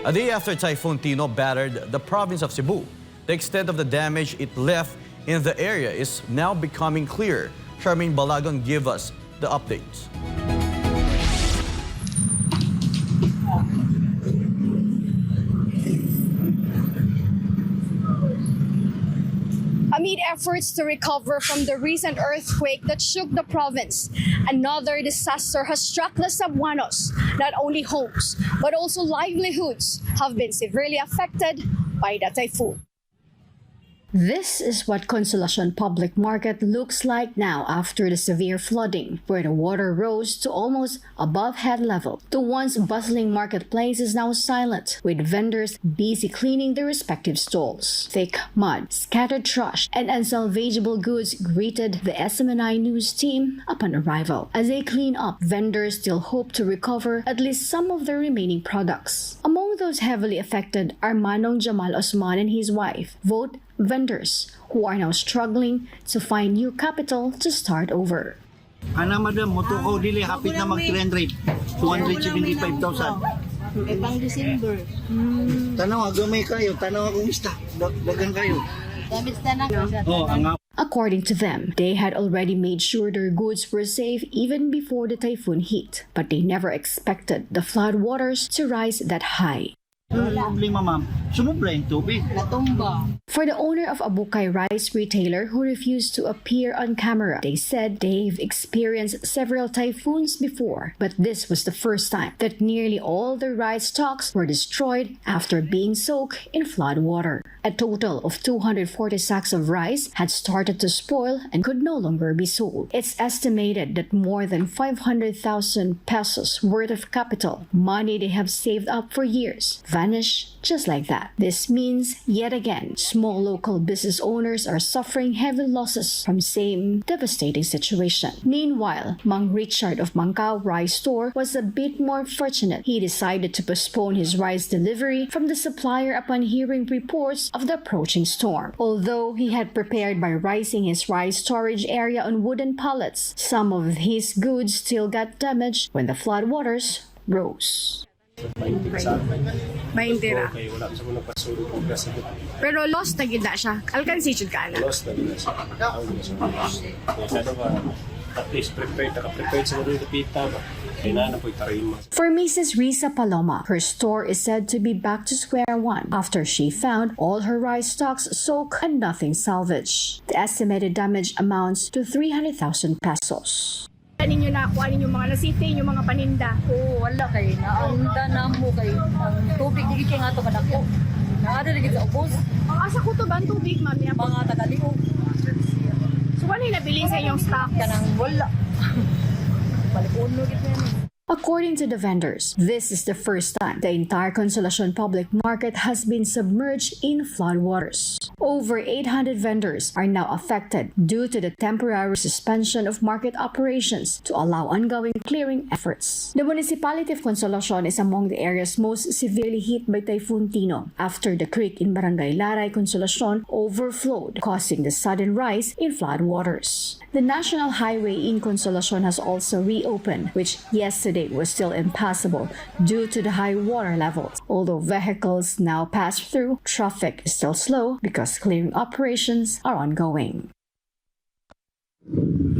A day after Typhoon Tino battered the province of Cebu, the extent of the damage it left in the area is now becoming clear. Charmaine Balagon give us the updates. Amid efforts to recover from the recent earthquake that shook the province, another disaster has struck the Cebuanos. Not only homes, but also livelihoods have been severely affected by the typhoon. This is what Consolacion Public Market looks like now after the severe flooding, where the water rose to almost above head level. The once bustling marketplace is now silent, with vendors busy cleaning their respective stalls. Thick mud, scattered trash, and unsalvageable goods greeted the SMNI news team upon arrival. As they clean up, vendors still hope to recover at least some of their remaining products. Among those heavily affected are Manong Jamal Osman and his wife, both vendors who are now struggling to find new capital to start over. Ana madam, moto ko dili hapit na mag 300, 275,000. Pang December. Tanaw gamay kayo, tanaw akong ista. Dagan kayo. Damage na Oh, ang According to them, they had already made sure their goods were safe even before the typhoon hit, but they never expected the flood waters to rise that high. problema ma'am, sumubra yung tubig. natumba. For the owner of a Bukay rice retailer who refused to appear on camera, they said they've experienced several typhoons before, but this was the first time that nearly all their rice stocks were destroyed after being soaked in flood water. A total of 240 sacks of rice had started to spoil and could no longer be sold. It's estimated that more than 500,000 pesos worth of capital, money they have saved up for years, vanished just like that. This means, yet again, small local business owners are suffering heavy losses from same devastating situation. Meanwhile, Mang Richard of Mangkao Rice Store was a bit more fortunate. He decided to postpone his rice delivery from the supplier upon hearing reports of the approaching storm. Although he had prepared by rising his rice storage area on wooden pallets, some of his goods still got damaged when the flood waters rose. Maintira. Okay, wala sa mga pasulong ko kasi Pero lost na gida siya. Alkansi jud ka na. lost na nila sa tao niya sa kaya ba at least prepared sa mga pita ba kailangan po itarin mo. For Mrs. Risa Paloma, her store is said to be back to square one after she found all her rice stocks soaked and nothing salvaged. The estimated damage amounts to 300,000 pesos. Ninyo na kuha ninyo mga nasite, yung mga paninda. Oo, wala kay naanda na mo kay ang tubig dili kay nga to kadako. Naada lagi sa ubos. Ang asa ko to ba ang tubig, ma'am? Mga tagaliho So, ano yung nabili sa inyong stock? kanang wala. Balik-uno gid na. According to the vendors, this is the first time the entire Consolacion Public Market has been submerged in flood waters. Over 800 vendors are now affected due to the temporary suspension of market operations to allow ongoing clearing efforts. The municipality of Consolacion is among the areas most severely hit by Typhoon Tino after the creek in Barangay Laray, Consolacion overflowed, causing the sudden rise in flood waters. The National Highway in Consolacion has also reopened, which yesterday was still impassable due to the high water levels. Although vehicles now pass through, traffic is still slow because clearing operations are ongoing.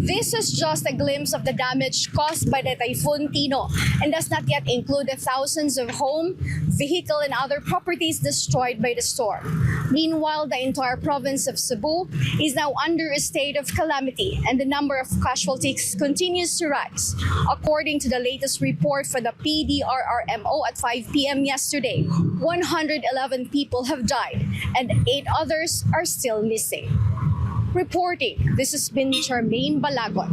This is just a glimpse of the damage caused by the Typhoon Tino and does not yet include the thousands of home, vehicle, and other properties destroyed by the storm. Meanwhile, the entire province of Cebu is now under a state of calamity and the number of casualties continues to rise. According to the latest report for the PDRRMO at 5 p.m. yesterday, 111 people have died and 8 others are still missing. Reporting, this has been Charmaine Balagon